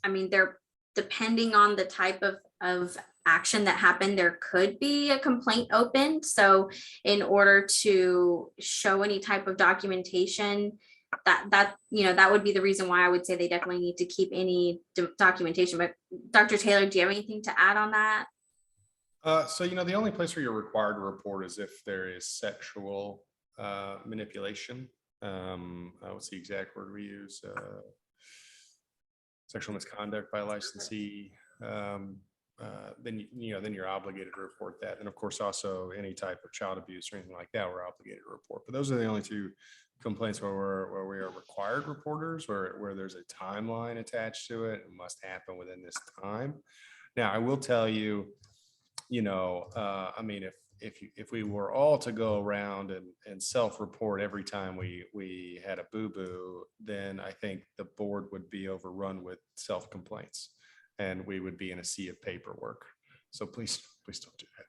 I mean, they're depending on the type of action that happened, there could be a complaint opened. So in order to show any type of documentation, that would be the reason why I would say they definitely need to keep any documentation. But Dr. Taylor, do you have anything to add on that? So, the only place where you're required to report is if there is sexual manipulation. What's the exact word we use? sexual misconduct by a licensee, then you're obligated to report that. And of course, also any type of child abuse or anything like that, we're obligated to report. But those are the only two complaints where we are required reporters, where there's a timeline attached to it. It must happen within this time. Now, I will tell you, I mean, if we were all to go around and self-report every time we had a boo-boo, then I think the board would be overrun with self-complaints and we would be in a sea of paperwork. So please don't do that.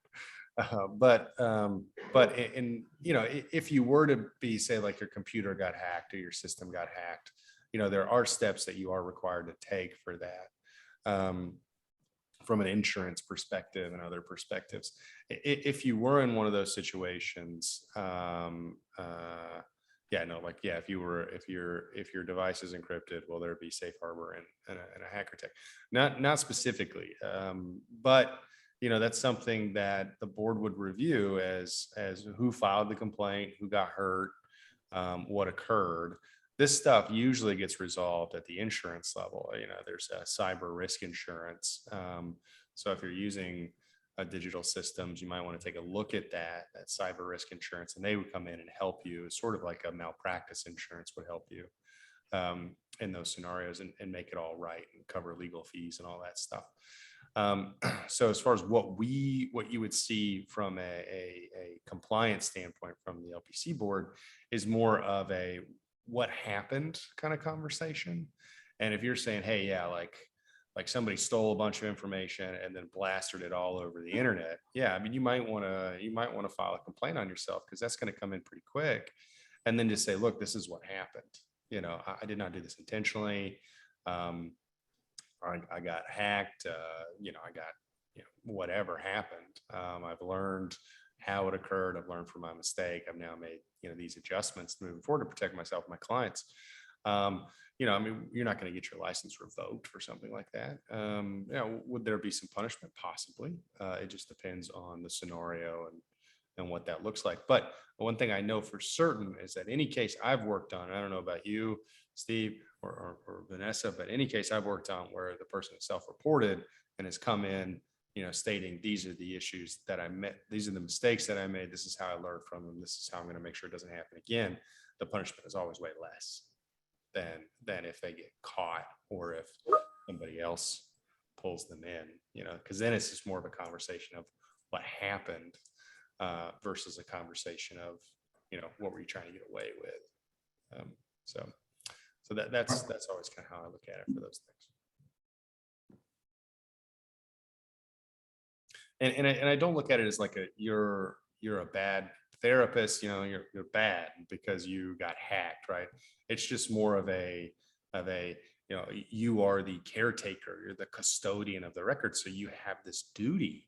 But if you were to be, say, like your computer got hacked or your system got hacked, there are steps that you are required to take for that. From an insurance perspective and other perspectives. If you were in one of those situations, if your device is encrypted, will there be safe harbor and a hacker tech? Not specifically, but that's something that the board would review as who filed the complaint, who got hurt, what occurred. This stuff usually gets resolved at the insurance level. There's a cyber risk insurance. So if you're using digital systems, you might want to take a look at that cyber risk insurance, and they would come in and help you. It's sort of like a malpractice insurance would help you in those scenarios and make it all right and cover legal fees and all that stuff. So as far as what you would see from a compliance standpoint from the LPC board is more of a what happened kind of conversation. And if you're saying, hey, yeah, like somebody stole a bunch of information and then blasted it all over the internet, yeah, I mean, you might want to file a complaint on yourself, because that's going to come in pretty quick. And then just say, look, this is what happened. I did not do this intentionally. I got hacked. I got whatever happened. I've learned how it occurred. I've learned from my mistake. I've now made these adjustments moving forward to protect myself and my clients. I mean, you're not going to get your license revoked for something like that. Would there be some punishment? Possibly. It just depends on the scenario and what that looks like. But one thing I know for certain is that any case I've worked on, I don't know about you, Steve, or Vanessa, but any case I've worked on where the person is self-reported and has come in, stating these are the issues that I met, these are the mistakes that I made, this is how I learned from them, this is how I'm going to make sure it doesn't happen again, the punishment is always way less than if they get caught or if somebody else pulls them in, because then it's just more of a conversation of what happened versus a conversation of, what were you trying to get away with? So that's always kind of how I look at it for those things. And I don't look at it as like you're a bad therapist, you're bad because you got hacked, right? It's just more of a you are the caretaker, you're the custodian of the record, so you have this duty,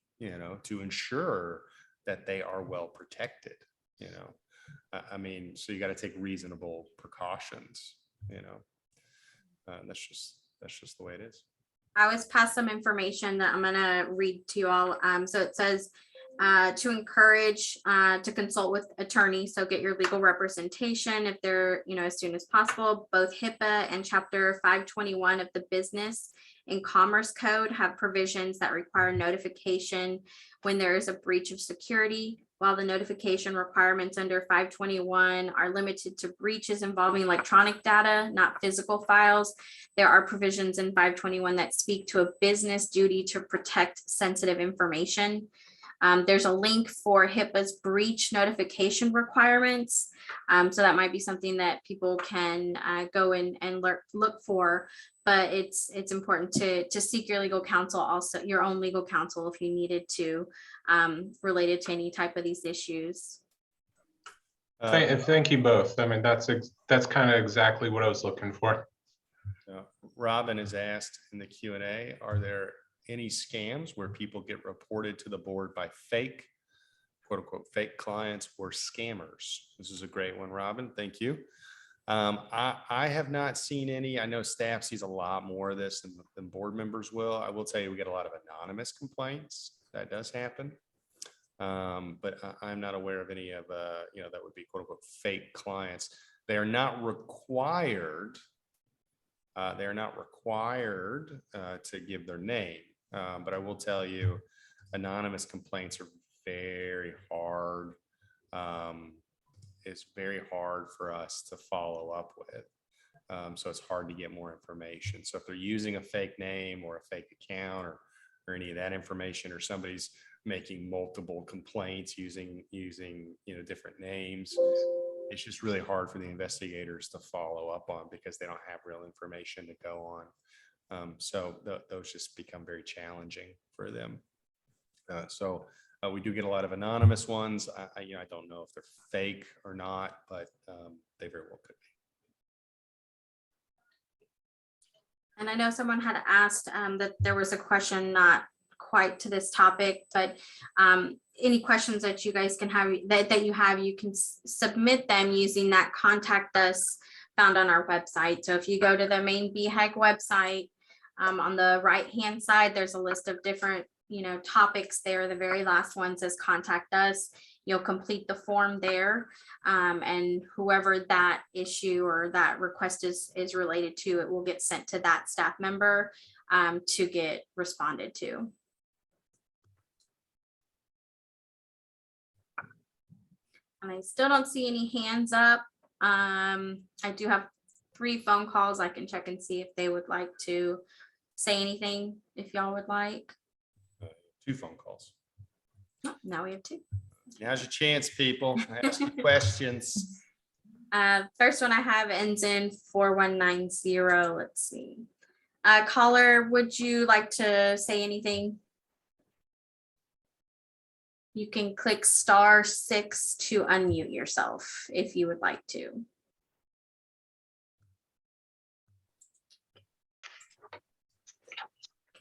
to ensure that they are well protected. I mean, so you got to take reasonable precautions. That's just the way it is. I was passed some information that I'm going to read to you all. So it says to encourage to consult with attorneys. So get your legal representation if they're, as soon as possible. Both Hipaa and Chapter 521 of the Business and Commerce Code have provisions that require notification when there is a breach of security. While the notification requirements under 521 are limited to breaches involving electronic data, not physical files, there are provisions in 521 that speak to a business duty to protect sensitive information. There's a link for Hipaa's breach notification requirements. So that might be something that people can go in and look for. But it's important to seek your legal counsel, also your own legal counsel if you needed to, related to any type of these issues. Thank you both. I mean, that's kind of exactly what I was looking for. Robin has asked in the Q&A, are there any scams where people get reported to the board by fake, quote unquote, fake clients or scammers? This is a great one, Robin. Thank you. I have not seen any. I know staff sees a lot more of this than board members will. I will tell you, we get a lot of anonymous complaints. That does happen. But I'm not aware of any of, that would be quote unquote fake clients. They are not required They're not required to give their name, but I will tell you, anonymous complaints are very hard. It's very hard for us to follow up with. So it's hard to get more information. So if they're using a fake name or a fake account or any of that information, or somebody's making multiple complaints using different names, it's just really hard for the investigators to follow up on because they don't have real information to go on. So those just become very challenging for them. So we do get a lot of anonymous ones. I don't know if they're fake or not, but they very well could be. And I know someone had asked that there was a question not quite to this topic, but any questions that you guys can have, that you have, you can submit them using that contact us found on our website. So if you go to the main BHAG website, on the right-hand side, there's a list of different topics there. The very last one says contact us. You'll complete the form there, and whoever that issue or that request is related to, it will get sent to that staff member to get responded to. And I still don't see any hands up. I do have 3 phone calls. I can check and see if they would like to say anything, if y'all would like. 2 phone calls. Oh, now we have 2. Now's your chance, people. Ask your questions. First one I have ends in 4190. Let's see. Caller, would you like to say anything? You can click *6 to unmute yourself if you would like to.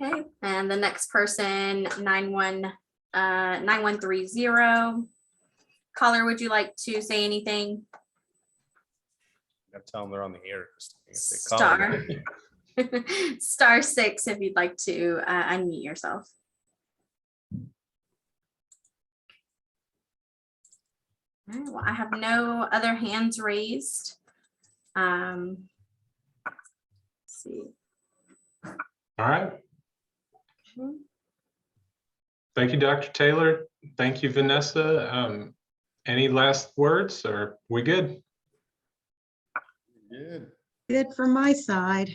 Okay, and the next person, 9130. Caller, would you like to say anything? I'm telling them they're on the air. *6 if you'd like to unmute yourself. All right, well, I have no other hands raised. Let's see. All right. Thank you, Dr. Taylor. Thank you, Vanessa. Any last words, or we good? Good. Good from my side.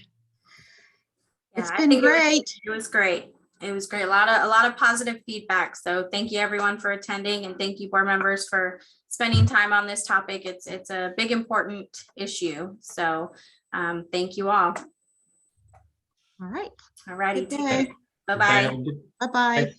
It's I been think great. It was great. It was great. A lot of positive feedback. So thank you everyone for attending, and thank you board members for spending time on this topic. It's a big, important issue. So thank you all. All right. All righty. Good day. Bye-bye. Okay. Bye-bye.